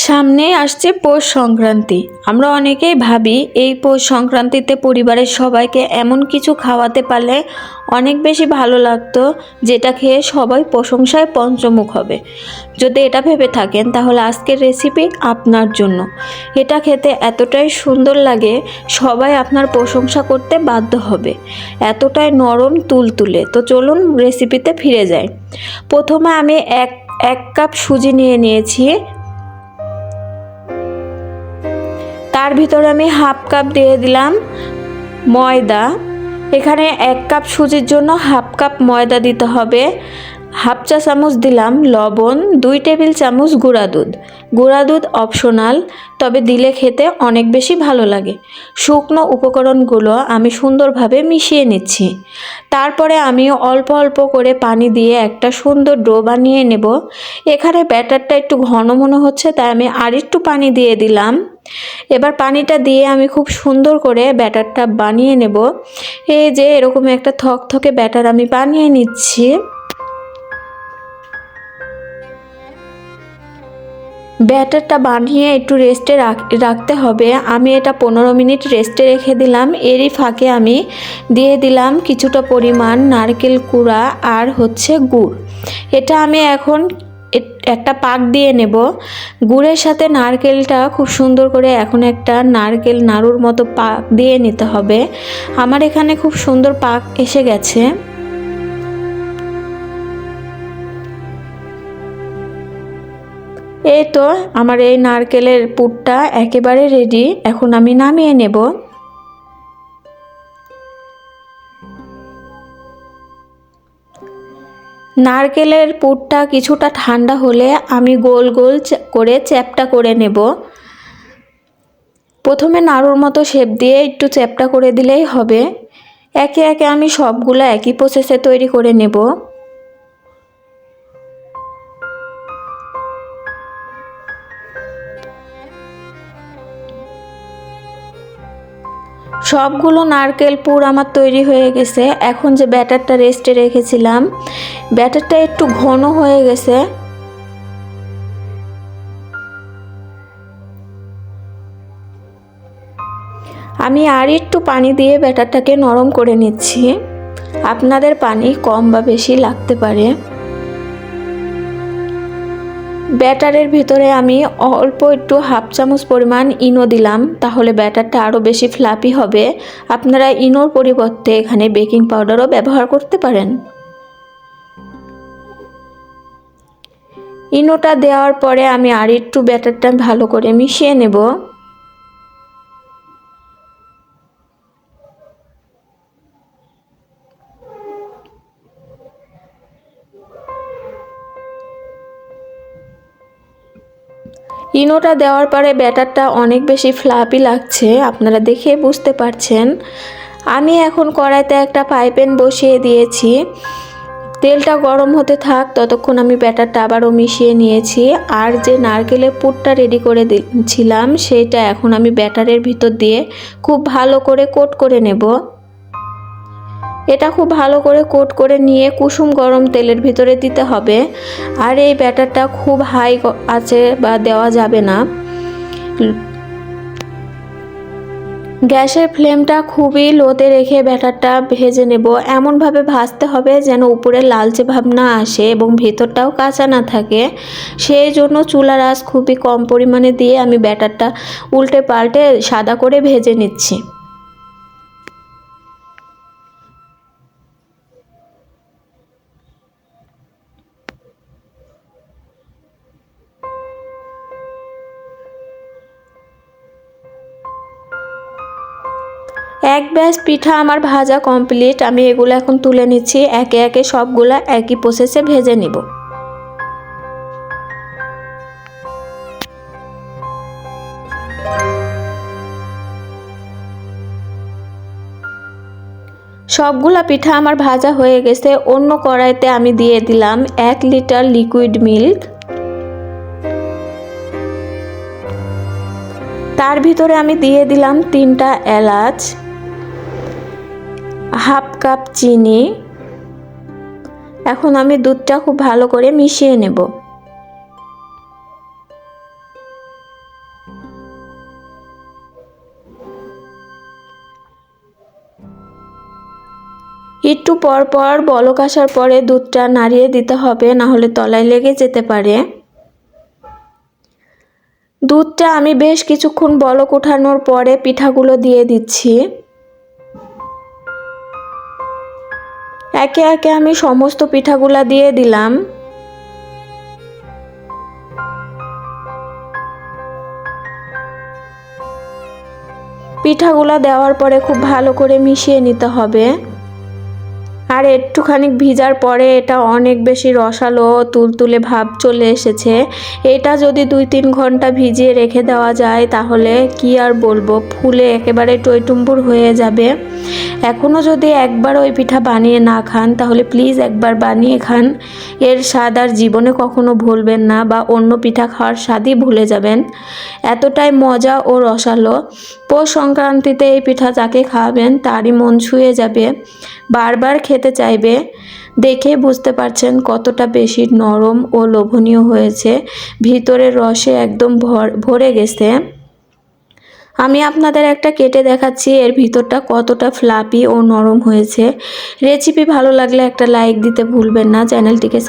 সামনে আসছে পৌষ সংক্রান্তি। আমরা অনেকেই ভাবি এই পৌষ সংক্রান্তিতে পরিবারের সবাইকে এমন কিছু খাওয়াতে পারলে অনেক বেশি ভালো লাগতো, যেটা খেয়ে সবাই প্রশংসায় পঞ্চমুখ হবে। যদি এটা ভেবে থাকেন তাহলে আজকের রেসিপি আপনার জন্য। এটা খেতে এতটাই সুন্দর লাগে, সবাই আপনার প্রশংসা করতে বাধ্য হবে, এতটাই নরম তুলতুলে। তো চলুন রেসিপিতে ফিরে যাই। প্রথমে আমি এক কাপ সুজি নিয়েছি। তার ভিতরে আমি হাফ কাপ দিয়ে দিলাম ময়দা। এখানে 1 কাপ সুজির জন্য হাফ কাপ ময়দা দিতে হবে। হাফ চা চামচ দিলাম লবণ, 2 টেবিল চামচ গুঁড়া দুধ অপশনাল, তবে দিলে খেতে অনেক বেশি ভালো লাগে। শুকনো উপকরণগুলো আমি সুন্দরভাবে মিশিয়ে নিচ্ছি। তারপরে আমি অল্প অল্প করে পানি দিয়ে একটা সুন্দর ডো বানিয়ে নেব। এখানে ব্যাটারটা একটু ঘন মনে হচ্ছে, তাই আমি আরেকটু পানি দিয়ে দিলাম। এবার পানিটা দিয়ে আমি খুব সুন্দর করে ব্যাটারটা বানিয়ে নেব। এই যে এরকম একটা থকথকে ব্যাটার আমি বানিয়ে নিচ্ছি। ব্যাটারটা বানিয়ে একটু রেস্টে রাখতে হবে। আমি এটা 15 মিনিট রেস্টে রেখে দিলাম। এরই ফাঁকে আমি দিয়ে দিলাম কিছুটা পরিমাণ নারকেল কুড়া আর গুড়। এটা আমি এখন একটা পাক দিয়ে নেব। গুড়ের সাথে নারকেলটা খুব সুন্দর করে এখন একটা নারকেল নাড়ুর মতো পাক দিয়ে নিতে হবে। আমার এখানে খুব সুন্দর পাক এসে গেছে। এই তো আমার এই নারকেলের পুরটা একেবারে রেডি। এখন আমি নামিয়ে নেব। নারকেলের পুরটা কিছুটা ঠান্ডা হলে আমি গোল গোল করে চ্যাপ্টা করে নেব। প্রথমে নাড়ুর মতো শেপ দিয়ে একটু চ্যাপ্টা করে দিলেই হবে। একে একে আমি সবগুলো একই প্রসেসে তৈরি করে নেব। সবগুলো নারকেল পুর আমার তৈরি হয়ে গেছে। এখন যে ব্যাটারটা রেস্টে রেখেছিলাম, ব্যাটারটা একটু ঘন হয়ে গেছে। আমি আর একটু পানি দিয়ে ব্যাটারটাকে নরম করে নিচ্ছি। আপনাদের পানি কম বা বেশি লাগতে পারে। ব্যাটারের ভিতরে আমি অল্প একটু হাফ চামচ পরিমাণ ইনো দিলাম, তাহলে ব্যাটারটা আরও বেশি ফ্লাফি হবে। আপনারা ইনোর পরিবর্তে এখানে বেকিং পাউডারও ব্যবহার করতে পারেন। ইনোটা দেওয়ার পরে আমি আর একটু ব্যাটারটা ভালো করে মিশিয়ে নেব। ইনোটা দেওয়ার পরে ব্যাটারটা অনেক বেশি ফ্লাফি লাগছে, আপনারা দেখে বুঝতে পারছেন। আমি এখন কড়াইতে একটা ফ্রাই প্যান বসিয়ে দিয়েছি। তেলটা গরম হতে থাক, ততক্ষণ আমি ব্যাটারটা আবারও মিশিয়ে নিয়েছি। আর যে নারকেলের পুরটা রেডি করে দিয়েছিলাম, সেটা এখন আমি ব্যাটারের ভিতর দিয়ে খুব ভালো করে কোট করে নেব। এটা খুব ভালো করে কোট করে নিয়ে কুসুম গরম তেলের ভিতরে দিতে হবে। আর এই ব্যাটারটা খুব হাই আছে বা দেওয়া যাবে না। গ্যাসের ফ্লেমটা খুবই লোতে রেখে ব্যাটারটা ভেজে নেব। এমনভাবে ভাজতে হবে যেন উপরে লালচে ভাব না আসে এবং ভেতরটাও কাঁচা না থাকে। সেই জন্য চুলার আঁচ খুবই কম পরিমাণে দিয়ে আমি ব্যাটারটা উল্টে পাল্টে সাদা করে ভেজে নিচ্ছি। এক ব্যাচ পিঠা আমার ভাজা কমপ্লিট। আমি এগুলো এখন তুলে নিচ্ছি। একে একে সবগুলা একই প্রসেসে ভেজে নিব। সবগুলা পিঠা আমার ভাজা হয়ে গেছে। অন্য কড়াইতে আমি দিয়ে দিলাম 1 লিটার লিকুইড মিল্ক। তার ভিতরে আমি দিয়ে দিলাম 3টা এলাচ, হাফ কাপ চিনি। এখন আমি দুধটা খুব ভালো করে মিশিয়ে নেব। একটু পর পর বলক আসার পরে দুধটা নাড়িয়ে দিতে হবে, না হলে তলায় লেগে যেতে পারে। দুধটা আমি বেশ কিছুক্ষণ বলক ওঠানোর পরে পিঠাগুলো দিয়ে দিচ্ছি। একে একে আমি সমস্ত পিঠাগুলা দিয়ে দিলাম। পিঠাগুলা দেওয়ার পরে খুব ভালো করে মিশিয়ে নিতে হবে। আর একটুখানি ভিজার পরে এটা অনেক বেশি রসালো তুলতুলে ভাব চলে এসেছে। এটা যদি 2-3 ঘন্টা ভিজিয়ে রেখে দেওয়া যায় তাহলে কি আর বলবো, ফুলে একেবারে টইটুম্বুর হয়ে যাবে। এখনও যদি একবার ওই পিঠা বানিয়ে না খান তাহলে প্লিজ একবার বানিয়ে খান। এর স্বাদ আর জীবনে কখনো ভুলবেন না, বা অন্য পিঠা খাওয়ার স্বাদই ভুলে যাবেন। এতটাই মজা ও রসালো। পৌষ সংক্রান্তিতে এই পিঠা যাকে খাওয়াবেন তারই মন ছুঁয়ে যাবে, বারবার খেতে চাইবে। দেখে বুঝতে পারছেন কতটা বেশি নরম ও লোভনীয় হয়েছে, ভিতরের রসে একদম ভরে গেছে। আমি আপনাদের একটা কেটে দেখাচ্ছি এর ভিতরটা কতটা ফ্লাপি ও নরম হয়েছে। রেসিপি ভালো লাগলে একটা লাইক দিতে ভুলবেন না, চ্যানেলটিকে